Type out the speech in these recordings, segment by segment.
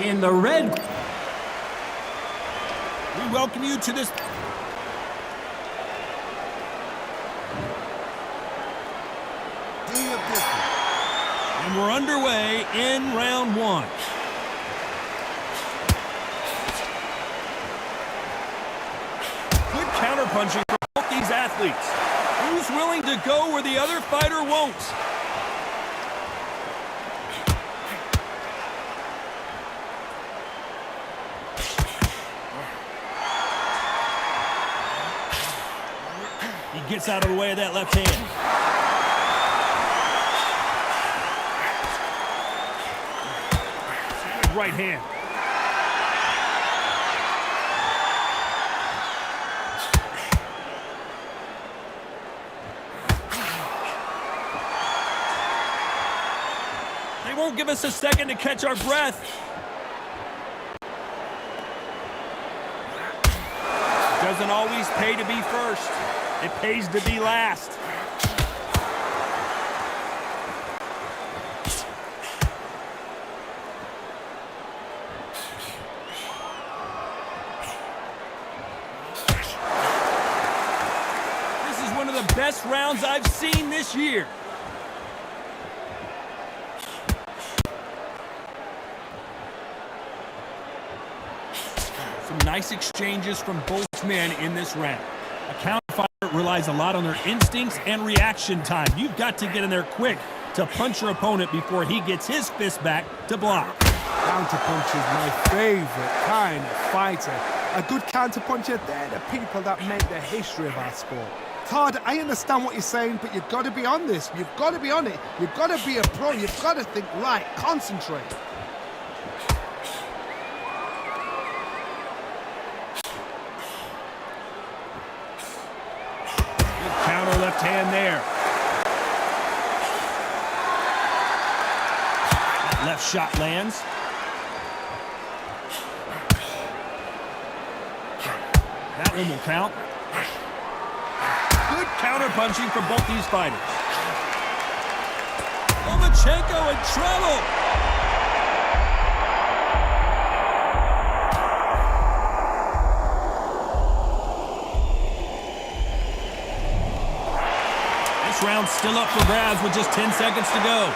In the red. We welcome you to this. And we're underway in round one. Good counterpunching for both these athletes. Who's willing to go where the other fighter won't? He gets out of the way of that left hand. Right hand. They won't give us a second to catch our breath. Doesn't always pay to be first. It pays to be last. This is one of the best rounds I've seen this year. Some nice exchanges from both men in this round. A counterfighter relies a lot on their instincts and reaction time. You've got to get in there quick to punch your opponent before he gets his fist back to block. Counterpunch is my favorite kind of fighter. A good counterpuncher, they're the people that make the history of our sport. Todd, I understand what you're saying, but you've got to be on this. You've got to be on it. You've got to be a pro. You've got to think right. Concentrate. Counter left hand there. That left shot lands. That one will count. Good counter punching from both these fighters. Lomachenko in trouble. This round's still up for grabs with just 10 seconds to go.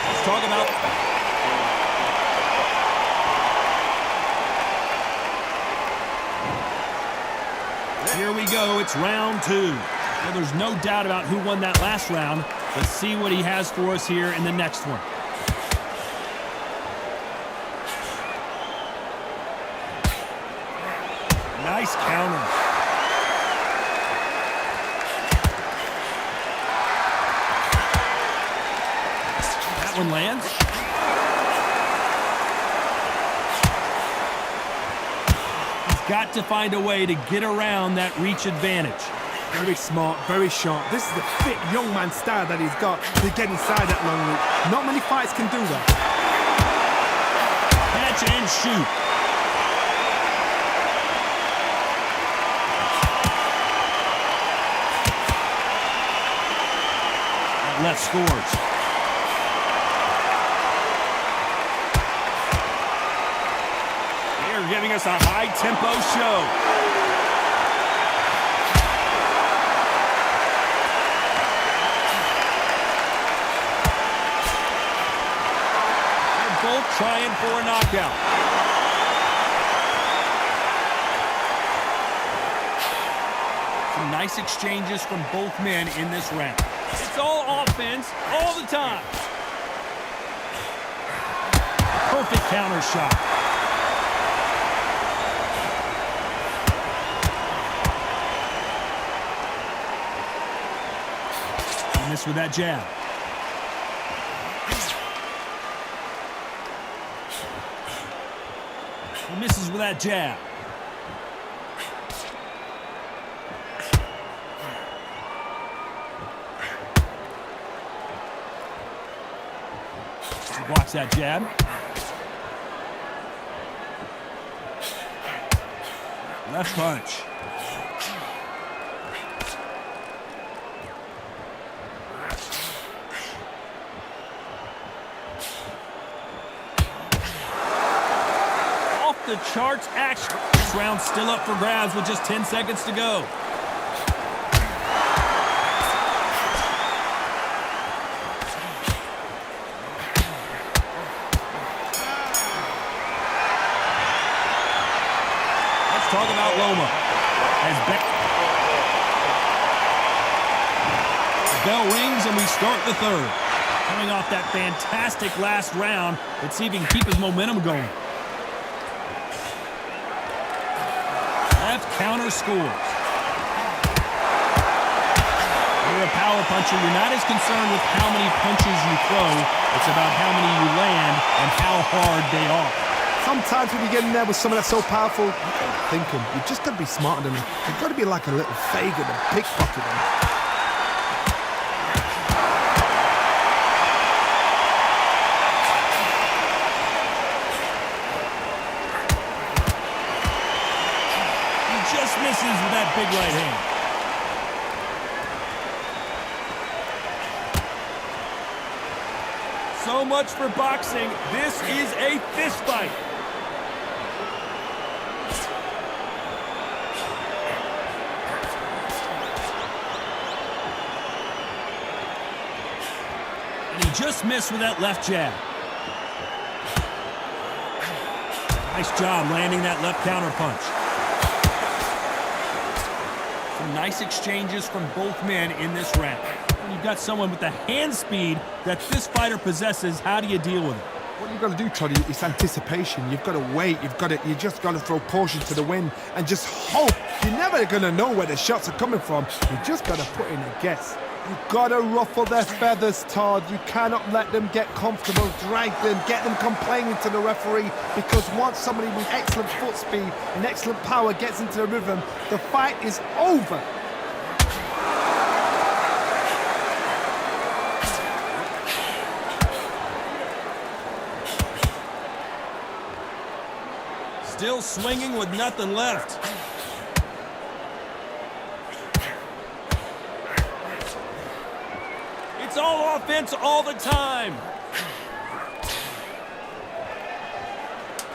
Let's talk about... Here we go, it's round two. Well, there's no doubt about who won that last round. Let's see what he has for us here in the next one. Nice counter. That one lands. Got to find a way to get around that reach advantage. Very smart, very sharp. This is the fit young man style that he's got to get inside that long reach. Not many fights can do that. Catch and shoot. That left scores. Giving us a high-tempo show. They're both trying for a knockout. Some nice exchanges from both men in this round. It's all offense all the time. Perfect counter shot. Miss with that jab. He misses with that jab. Blocks that jab. Left punch. Off the charts action. This round's still up for grabs with just 10 seconds to go. Talk about Loma. Bell rings and we start the third. Coming off that fantastic last round, let's see if he can keep his momentum going. Left counter scores. You're a power puncher. You're not as concerned with how many punches you throw. It's about how many you land and how hard they are. Sometimes when you get in there with someone that's so powerful, you gotta think him. You just gotta be smarter than him. You've got to be like a little Fagin and pickpocket him. He just misses with that big right hand. So much for boxing. This is a fist fight. And he just missed with that left jab. Nice job landing that left counter punch. Some nice exchanges from both men in this round. When you've got someone with the hand speed that this fighter possesses, how do you deal with it? What you've got to do, Toddy, is anticipation. You've got to wait. You just got to throw caution to the wind and just hope. You're never going to know where the shots are coming from. You just got to put in a guess. You've got to ruffle their feathers, Todd. You cannot let them get comfortable, drag them, get them complaining to the referee, because once somebody with excellent foot speed and excellent power gets into the rhythm, the fight is over. Still swinging with nothing left. It's all offense all the time.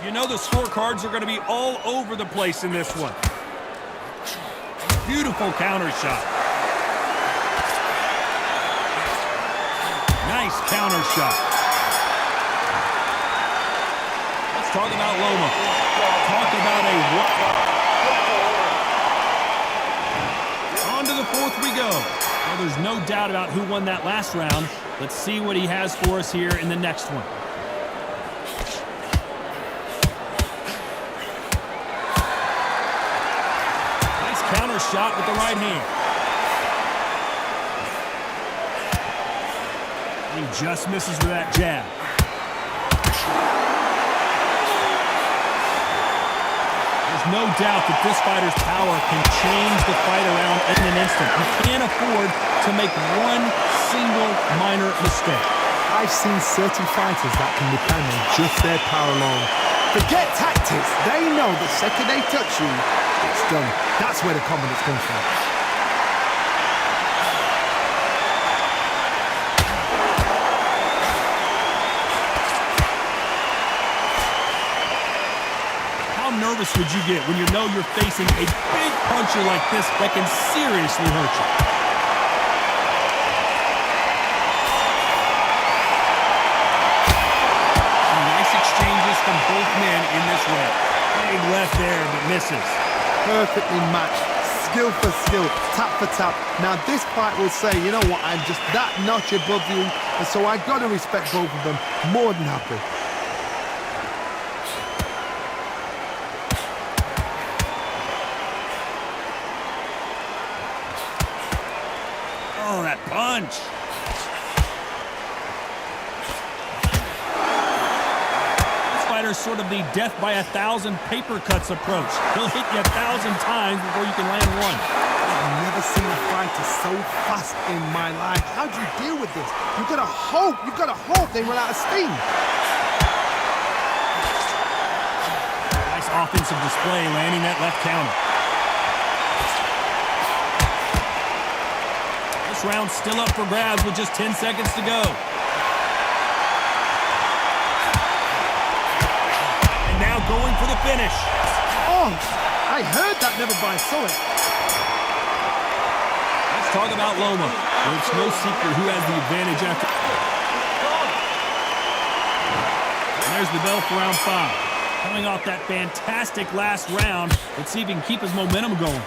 You know the scorecards are going to be all over the place in this one. Beautiful counter shot. Nice counter shot. Let's talk about Loma. Talk about on to the fourth we go. Well, there's no doubt about who won that last round. Let's see what he has for us here in the next one. Nice counter shot with the right hand. He just misses with that jab. No doubt that this fighter's power can change the fight around in an instant. You can't afford to make one single minor mistake. I've seen certain fighters that can depend on just their power alone. Forget tactics. They know the second they touch you, it's done. That's where the confidence comes from. How nervous would you get when you know you're facing a big puncher like this that can seriously hurt you? Some nice exchanges from both men in this round. Big left there, but misses. Perfectly matched. Skill for skill, tap for tap. Now this fight will say, you know what, I'm just that notch above you, and so I got to respect both of them. More than happy. Oh, that punch. This fighter's sort of the death by 1,000 paper cuts approach. He'll hit you 1,000 times before you can land one. I've never seen a fighter so fast in my life. How do you deal with this? You've got to hope they run out of steam. offensive display, landing that left counter. This round's still up for grabs with just 10 seconds to go. And now going for the finish. Oh, I heard that, never mind, saw it. Let's talk about Loma. Well, it's no secret who has the advantage after. And there's the bell for round 5. Coming off that fantastic last round, let's see if he can keep his momentum going.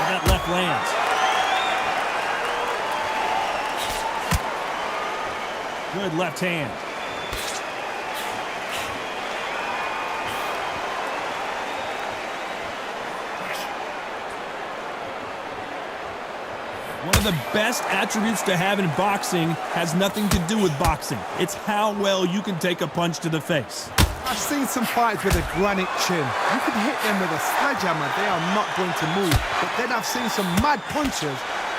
That left lands. Good left hand. One of the best attributes to have in boxing has nothing to do with boxing. It's how well you can take a punch to the face. I've seen some fighters with a granite chin. You can hit them with a sledgehammer, they are not going to move. But then I've seen some mad punchers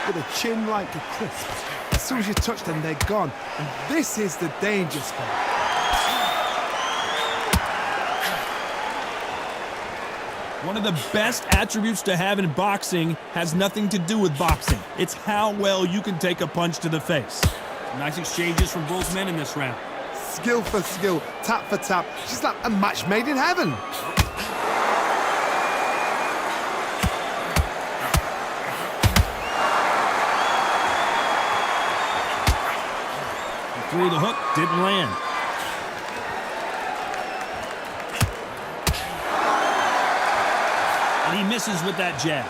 with a chin like a crisp. As soon as you touch them, they're gone. And this is the danger spot. One of the best attributes to have in boxing has nothing to do with boxing. It's how well you can take a punch to the face. Nice exchanges from both men in this round. Skill for skill, tap for tap. She's like a match made in heaven. He threw the hook, didn't land. And he misses with that jab.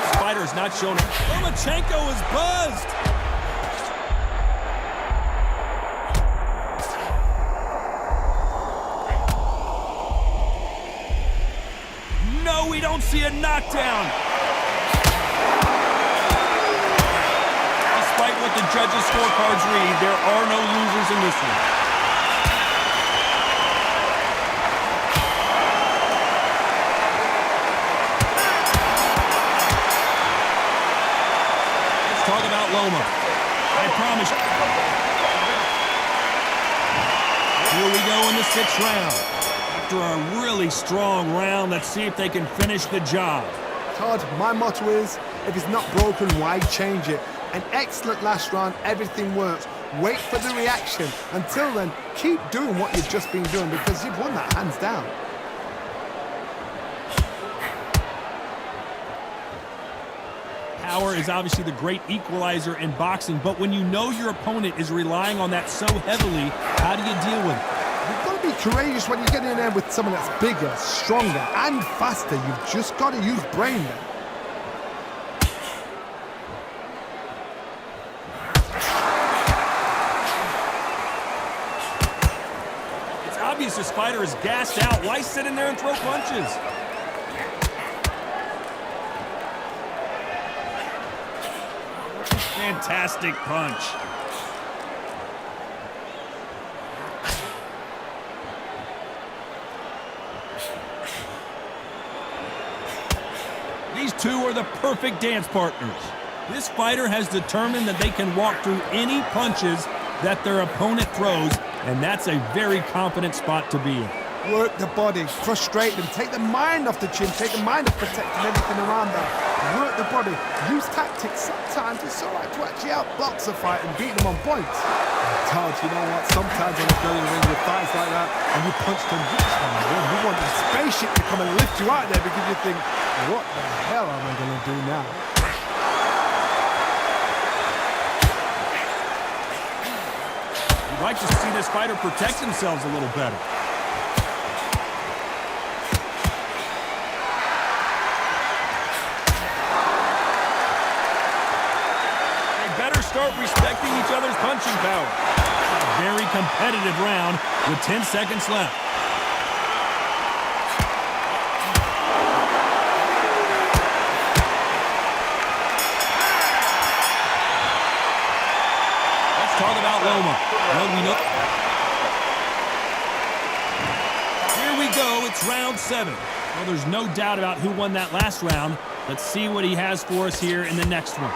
This fighter is not shown. Lomachenko is buzzed. No, we don't see a knockdown. Despite what the judges' scorecards read, there are no losers in this one. Let's talk about Loma. I promise. Here we go in the 6th round. After a really strong round, let's see if they can finish the job. Todd, my motto is, if it's not broken, why change it? An excellent last round, everything works. Wait for the reaction. Until then, keep doing what you've just been doing because you've won that hands down. Power is obviously the great equalizer in boxing, but when you know your opponent is relying on that so heavily, how do you deal with it? You've got to be courageous when you get in there with someone that's bigger, stronger, and faster. You've just got to use brain there. It's obvious this fighter is gassed out. Why sit in there and throw punches? Fantastic punch. These two are the perfect dance partners. This fighter has determined that they can walk through any punches that their opponent throws, and that's a very confident spot to be in. Work the body, frustrate them, take the mind off the chin, take the mind off protecting everything around them. Work the body, use tactics. Sometimes it's all right to actually outbox a fight and beat them on points. Todd, you know what? Sometimes when you go in the ring with fights like that and you punch them, you just want to win. You want the spaceship to come and lift you out there because you think, what the hell am I going to do now? You'd like to see this fighter protect themselves a little better. Start respecting each other's punching power. A very competitive round with 10 seconds left. Let's talk about Loma. Well, we know It's round 7. Well, there's no doubt about who won that last round. Let's see what he has for us here in the next one.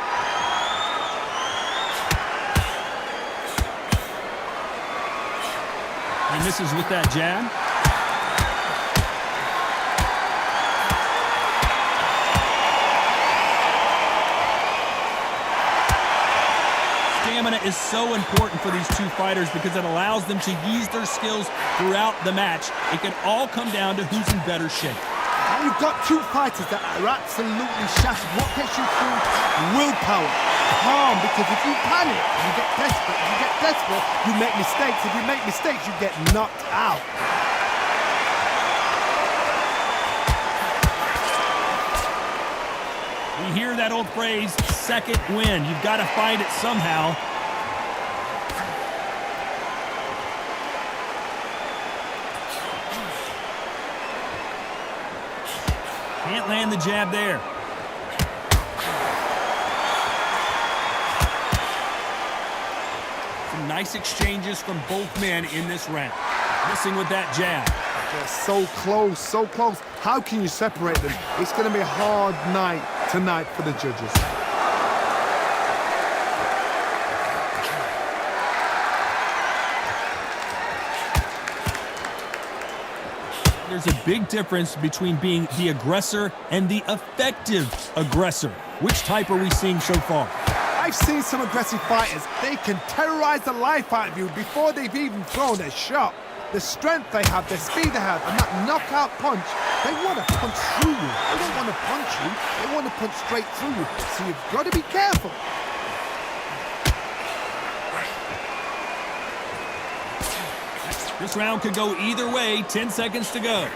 And this is with that jab. Stamina is so important for these two fighters because it allows them to use their skills throughout the match. It can all come down to who's in better shape. And you've got two fighters that are absolutely shattered. What gets you through? Willpower. Calm, because if you panic, you get desperate. If you get desperate, you make mistakes. If you make mistakes, you get knocked out. We hear that old phrase, second win. You've got to find it somehow. Can't land the jab there. Some nice exchanges from both men in this round. Missing with that jab. They're so close, so close. How can you separate them? It's going to be a hard night tonight for the judges. There's a big difference between being the aggressor and the effective aggressor. Which type are we seeing so far? I've seen some aggressive fighters. They can terrorize the life out of you before they've even thrown a shot. The strength they have, the speed they have, and that knockout punch, they want to punch through you. They don't want to punch you, they want to punch straight through you. So you've got to be careful. This round could go either way. 10 seconds to go.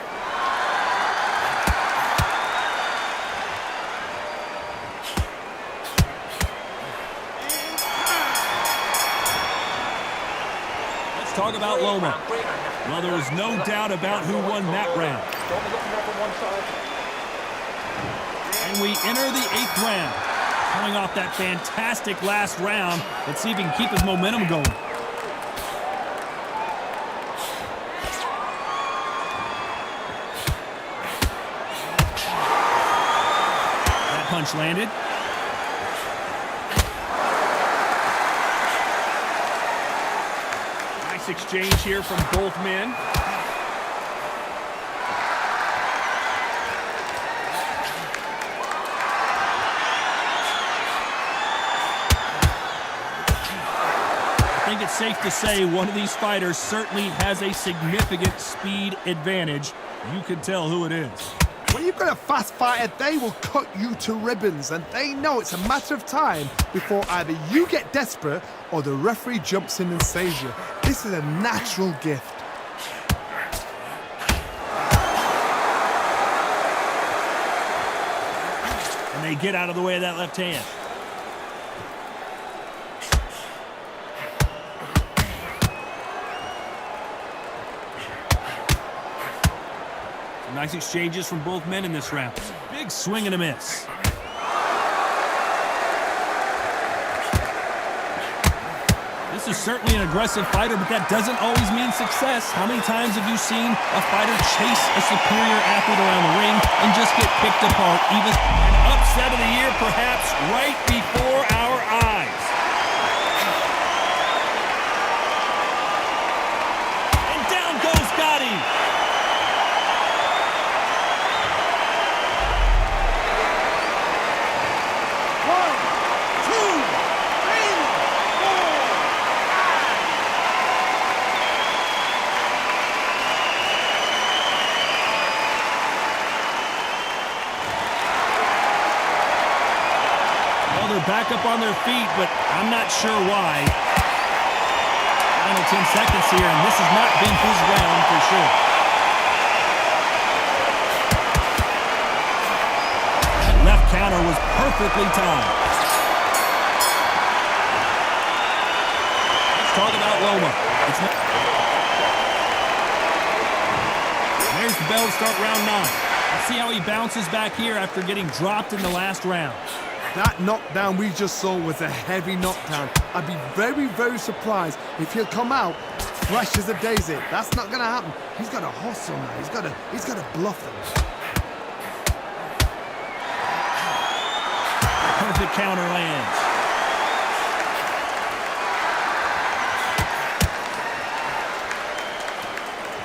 Let's talk about Loma. Well, there is no doubt about who won that round. And we enter the 8th round. Coming off that fantastic last round, let's see if he can keep his momentum going. Punch landed. Nice exchange here from both men. I think it's safe to say one of these fighters certainly has a significant speed advantage. You can tell who it is. When you've got a fast fighter, they will cut you to ribbons, and they know it's a matter of time before either you get desperate or the referee jumps in and saves you. This is a natural gift. And they get out of the way of that left hand. Nice exchanges from both men in this round. Big swing and a miss. This is certainly an aggressive fighter, but that doesn't always mean success. How many times have you seen a fighter chase a superior athlete around the ring and just get picked apart? Even an upset of the year, perhaps, right before our eyes. And down goes Gatti. Back up on their feet, but I'm not sure why. Final 10 seconds here, and this has not been his round for sure. That left counter was perfectly timed. Let's talk about Loma. There's the bell to start round 9. Let's see how he bounces back here after getting dropped in the last round. That knockdown we just saw was a heavy knockdown. I'd be very, very surprised if he'll come out fresh as a daisy. That's not gonna happen. He's got to hustle now. He's got to bluff them. Perfect counter lands.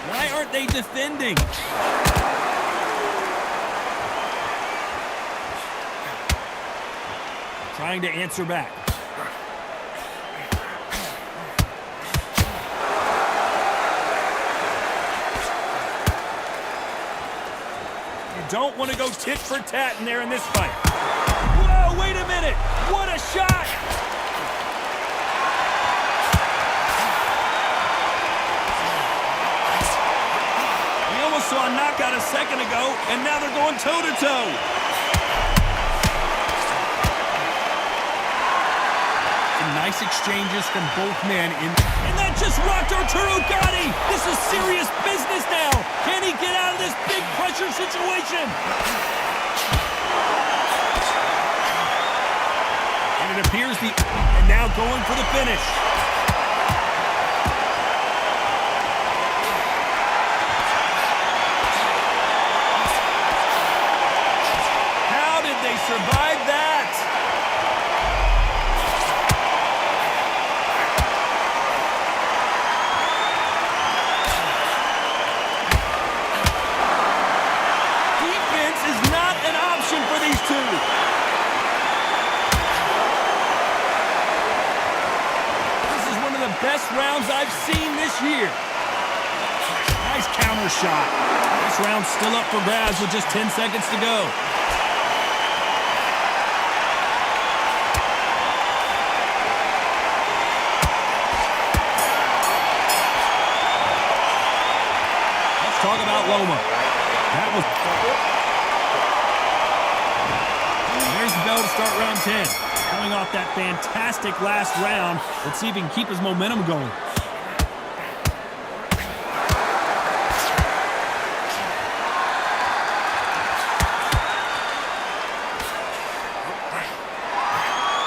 Why aren't they defending? Trying to answer back. You don't want to go tit for tat in there in this fight. Whoa, wait a minute. What a shot. We almost saw a knockout a second ago, and now they're going toe-to-toe. Nice exchanges from both men. And that just rocked Arturo Gatti. This is serious business now. Can he get out of this big pressure situation? And it appears and now going for the finish. How did they survive that? For these two. This is one of the best rounds I've seen this year. Nice counter shot. This round's still up for grabs with just 10 seconds to go. Let's talk about Loma. That was... There's the bell to start round 10. Coming off that fantastic last round, let's see if he can keep his momentum going.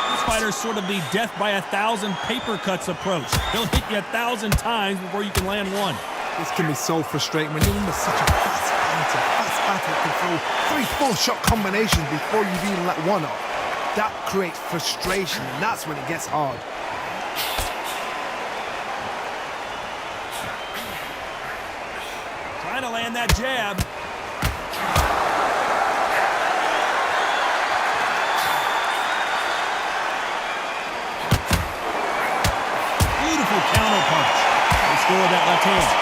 This fighter's sort of the death by 1,000 paper cuts approach. He'll hit you 1,000 times before you can land one. This can be so frustrating when you're in such a fast fighter. Can throw 3-4 shot combinations before you've even let one off. That creates frustration, and that's when it gets hard. Trying to land that jab. Beautiful counter punch. They score that left hand.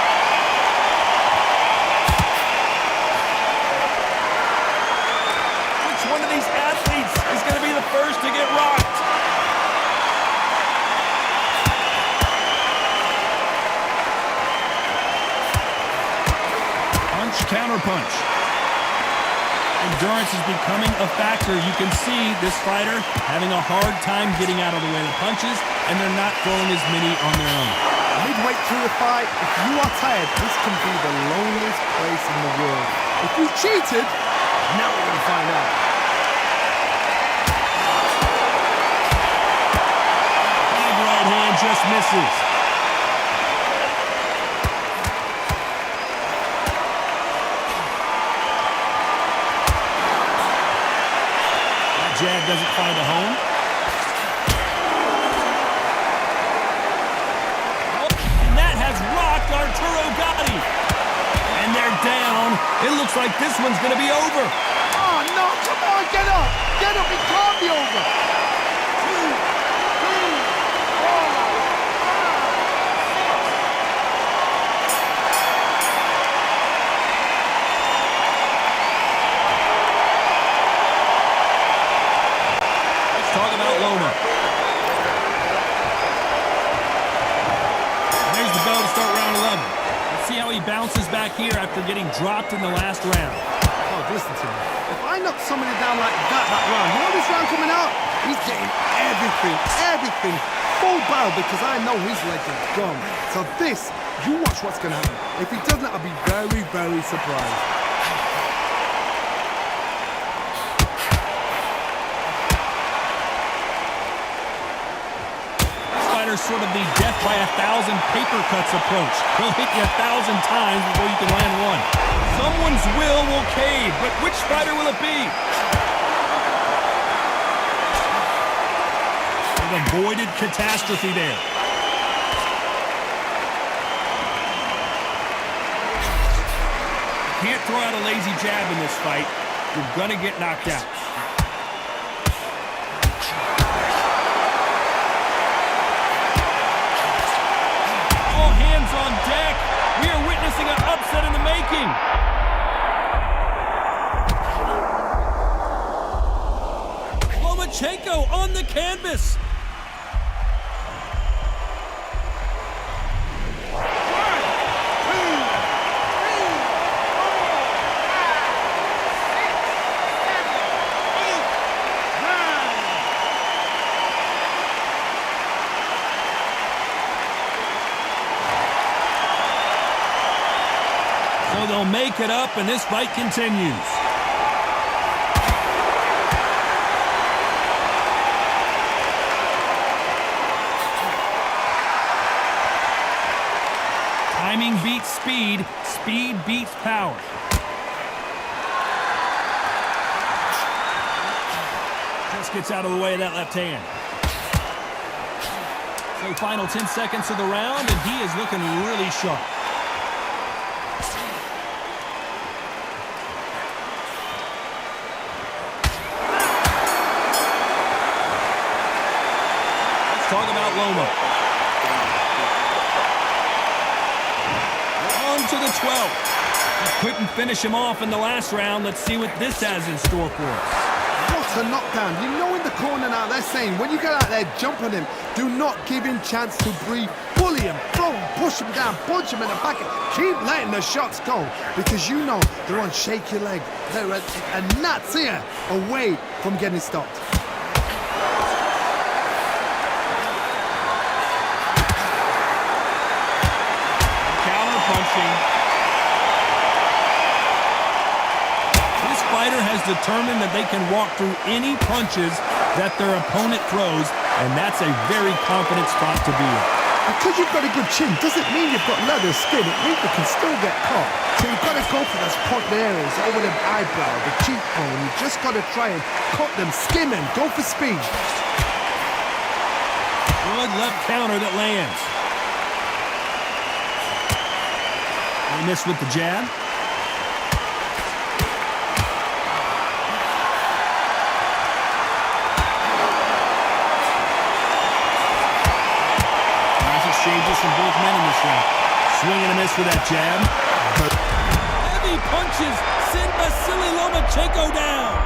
One of these athletes is going to be the first to get rocked. Punch, counter punch. Endurance is becoming a factor. You can see this fighter having a hard time getting out of the way of the punches, and they're not throwing as many on their own. Midway through the fight, if you are tired, this can be the loneliest place in the world. If you cheated, now we're going to find out. Right hand just misses. That jab doesn't find a home. And that has rocked Arturo Gatti. And they're down. It looks like this one's going to be over. Oh, no, come on, get up. Get up, it can't be over. Talk about Loma. There's the bell to start round 11. Let's see how he bounces back here after getting dropped in the last round. Oh, listen to me. If I knock somebody down like that round, you know this round coming out? He's getting everything full barrel because I know his legs are gone. So this, you watch what's going to happen. If he doesn't, I'll be very, very surprised. fighter's sort of the death by 1,000 paper cuts approach. He'll hit you 1,000 times before you can land one. Someone's will cave, but which fighter will it be? They've avoided catastrophe there. Can't throw out a lazy jab in this fight. You're gonna get knocked out. All hands on deck. We are witnessing an upset in the making. Lomachenko on the canvas. So they'll make it up, and this fight continues. Timing beats speed. Speed beats power. Just gets out of the way of that left hand. So final 10 seconds of the round, and he is looking really sharp. Talk about Loma. On to the 12th. Couldn't finish him off in the last round. Let's see what this has in store for us. What a knockdown. You know in the corner now they're saying when you get out there, jump on him. Do not give him chance to breathe. Bully him, throw him, push him down, punch him in the back. Keep letting the shots go because you know they're on shaky leg. They're a gnat's ear away from getting stopped. This fighter has determined that they can walk through any punches that their opponent throws, and that's a very confident spot to be in. Because you've got a good chin doesn't mean you've got leather skin. It means you can still get caught. So you've got to go for those point areas over the eyebrow, the cheekbone. You just got to try and cut them, skim them, go for speed. Good left counter that lands. They miss with the jab. Nice exchanges from both men in this round. Swing and a miss with that jab. Heavy punches send Vasily Lomachenko down.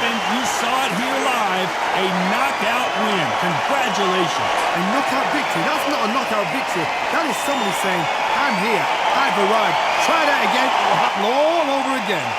You saw it here live, a knockout win. Congratulations. A knockout victory. That's not a knockout victory. That is somebody saying, I'm here, I've arrived. Try that again, it will happen all over again.